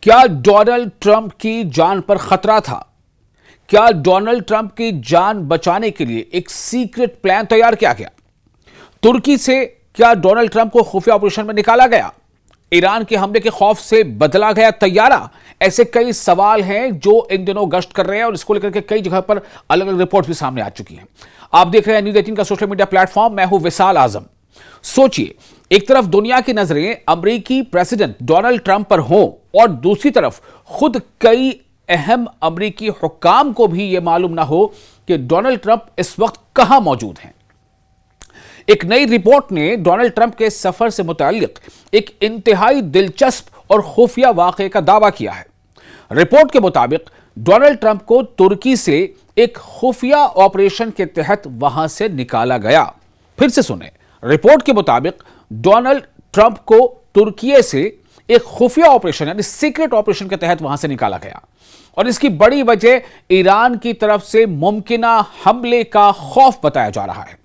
کیا Donald Trump کی جان پر خطرہ تھا؟ کیا ڈونلڈ ٹرمپ کی جان بچانے کے لیے ایک سیکرٹ پلان تیار کیا گیا؟ ترکی سے کیا ڈونلڈ ٹرمپ کو خفیہ آپریشن میں نکالا گیا؟ ایران کے حملے کے خوف سے بدلا گیا طیارہ؟ ایسے کئی سوال ہیں جو ان دنوں گشت کر رہے ہیں اور اس کو لے کر کے کئی جگہ پر الگ الگ رپورٹ بھی سامنے آ چکی ہیں۔ آپ دیکھ رہے ہیں نیوز 18 کا سوشل میڈیا پلیٹ فارم، میں ہوں وصال اعظم۔ سوچئے، ایک طرف دنیا کی نظریں امریکی پریزیڈنٹ ڈونلڈ ٹرمپ پر ہوں اور دوسری طرف خود کئی اہم امریکی حکام کو بھی یہ معلوم نہ ہو کہ ڈونلڈ ٹرمپ اس وقت کہاں موجود ہیں۔ ایک نئی رپورٹ نے ڈونلڈ ٹرمپ کے سفر سے متعلق ایک انتہائی دلچسپ اور خفیہ واقعے کا دعویٰ کیا ہے۔ رپورٹ کے مطابق ڈونلڈ ٹرمپ کو ترکی سے ایک خفیہ آپریشن کے تحت وہاں سے نکالا گیا۔ پھر سے سنیں، رپورٹ کے مطابق ڈونلڈ ٹرمپ کو ترکی سے ایک خفیہ آپریشن یعنی سیکرٹ آپریشن کے تحت وہاں سے نکالا گیا، اور اس کی بڑی وجہ ایران کی طرف سے ممکنہ حملے کا خوف بتایا جا رہا ہے۔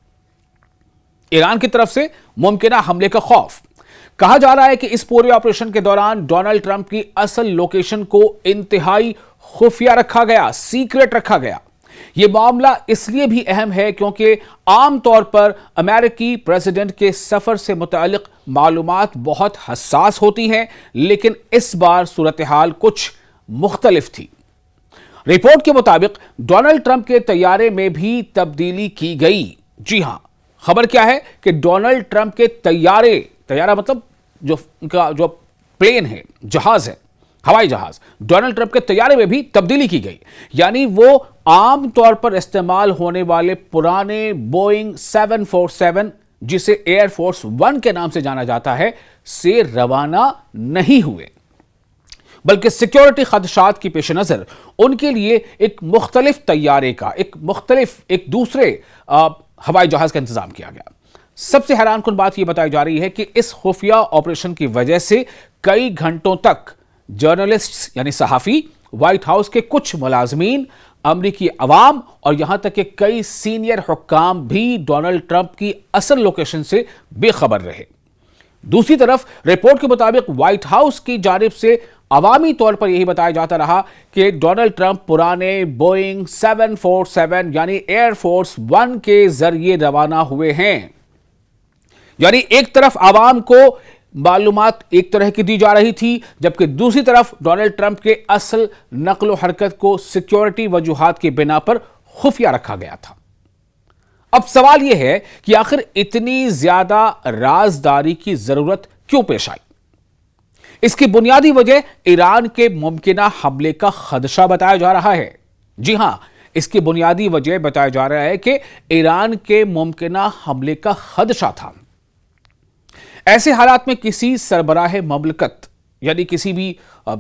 ایران کی طرف سے ممکنہ حملے کا خوف۔ کہا جا رہا ہے کہ اس پورے آپریشن کے دوران ڈونلڈ ٹرمپ کی اصل لوکیشن کو انتہائی خفیہ رکھا گیا، سیکرٹ رکھا گیا۔ یہ معاملہ اس لیے بھی اہم ہے کیونکہ عام طور پر امریکی پریزیڈنٹ کے سفر سے متعلق معلومات بہت حساس ہوتی ہیں، لیکن اس بار صورتحال کچھ مختلف تھی۔ رپورٹ کے مطابق ڈونلڈ ٹرمپ کے طیارے میں بھی تبدیلی کی گئی۔ جی ہاں، خبر کیا ہے کہ ڈونلڈ ٹرمپ کے طیارہ مطلب جو پلین ہے، جہاز ہے، ہوائی جہاز، ڈونلڈ ٹرمپ کے طیارے میں بھی تبدیلی کی گئی، یعنی وہ عام طور پر استعمال ہونے والے پرانے بوئنگ 747 جسے ایئر فورس 1 کے نام سے جانا جاتا ہے سے روانہ نہیں ہوئے، بلکہ سیکیورٹی خدشات کی پیش نظر ان کے لیے ایک مختلف طیارے کا ایک دوسرے ہوائی جہاز کا انتظام کیا گیا۔ سب سے حیران کن بات یہ بتائی جا رہی ہے کہ اس خفیہ آپریشن کی وجہ سے کئی گھنٹوں تک جرنلسٹ یعنی صحافی، وائٹ ہاؤس کے کچھ ملازمین، امریکی عوام اور یہاں تک کہ کئی سینئر حکام بھی ڈونلڈ ٹرمپ کی اصل لوکیشن سے بے خبر رہے۔ دوسری طرف رپورٹ کے مطابق وائٹ ہاؤس کی جانب سے عوامی طور پر یہی بتایا جاتا رہا کہ ڈونلڈ ٹرمپ پرانے بوئنگ 747 یعنی ایئر فورس 1 کے ذریعے روانہ ہوئے ہیں۔ یعنی ایک طرف عوام کو معلومات ایک طرح کی دی جا رہی تھی، جبکہ دوسری طرف ڈونلڈ ٹرمپ کے اصل نقل و حرکت کو سیکیورٹی وجوہات کی بنا پر خفیہ رکھا گیا تھا۔ اب سوال یہ ہے کہ آخر اتنی زیادہ رازداری کی ضرورت کیوں پیش آئی؟ اس کی بنیادی وجہ ایران کے ممکنہ حملے کا خدشہ بتایا جا رہا ہے۔ جی ہاں، اس کی بنیادی وجہ بتایا جا رہا ہے کہ ایران کے ممکنہ حملے کا خدشہ تھا۔ ایسے حالات میں کسی سربراہ مملکت یعنی کسی بھی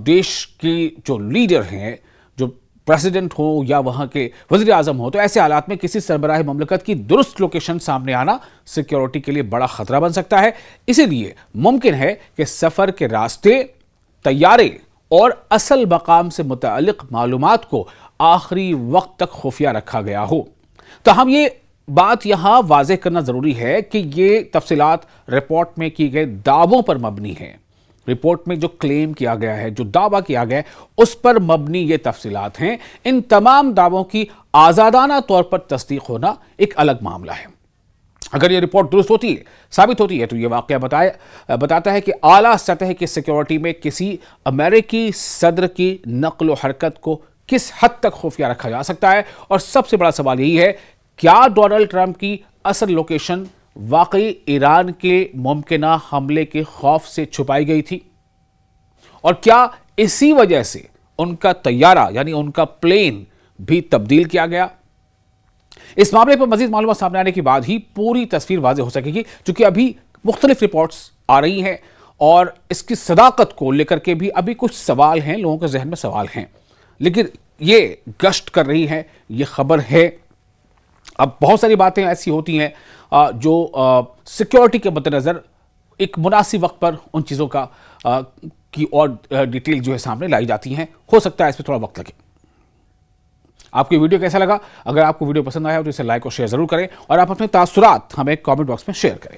دیش کی جو لیڈر ہیں، جو پریزیڈنٹ ہو یا وہاں کے وزیر اعظم ہو، تو ایسے حالات میں کسی سربراہ مملکت کی درست لوکیشن سامنے آنا سیکیورٹی کے لیے بڑا خطرہ بن سکتا ہے۔ اسی لیے ممکن ہے کہ سفر کے راستے، طیارے اور اصل مقام سے متعلق معلومات کو آخری وقت تک خفیہ رکھا گیا ہو۔ تاہم یہ بات یہاں واضح کرنا ضروری ہے کہ یہ تفصیلات رپورٹ میں کی گئے دعووں پر مبنی ہیں۔ رپورٹ میں جو کلیم کیا گیا ہے، جو دعویٰ کیا گیا ہے، اس پر مبنی یہ تفصیلات ہیں۔ ان تمام دعووں کی آزادانہ طور پر تصدیق ہونا ایک الگ معاملہ ہے۔ اگر یہ رپورٹ درست ہوتی ہے، ثابت ہوتی ہے، تو یہ واقعہ بتاتا ہے کہ اعلیٰ سطح کی سیکیورٹی میں کسی امریکی صدر کی نقل و حرکت کو کس حد تک خفیہ رکھا جا سکتا ہے۔ اور سب سے بڑا سوال یہی ہے، کیا ڈونلڈ ٹرمپ کی اصل لوکیشن واقعی ایران کے ممکنہ حملے کے خوف سے چھپائی گئی تھی؟ اور کیا اسی وجہ سے ان کا طیارہ یعنی ان کا پلین بھی تبدیل کیا گیا؟ اس معاملے پر مزید معلومات سامنے آنے کے بعد ہی پوری تصویر واضح ہو سکے گی، چونکہ ابھی مختلف رپورٹس آ رہی ہیں اور اس کی صداقت کو لے کر کے بھی ابھی کچھ سوال ہیں، لوگوں کے ذہن میں سوال ہیں، لیکن یہ گشت کر رہی ہے، یہ خبر ہے۔ اب بہت ساری باتیں ایسی ہوتی ہیں جو سیکیورٹی کے مد نظر ایک مناسب وقت پر ان چیزوں کی اور ڈیٹیل جو ہے سامنے لائی جاتی ہیں۔ ہو سکتا ہے اس پہ تھوڑا وقت لگے۔ آپ کو ویڈیو کیسا لگا؟ اگر آپ کو ویڈیو پسند آیا ہو تو اسے لائک اور شیئر ضرور کریں، اور آپ اپنے تاثرات ہمیں کامنٹ باکس میں شیئر کریں۔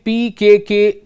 PKK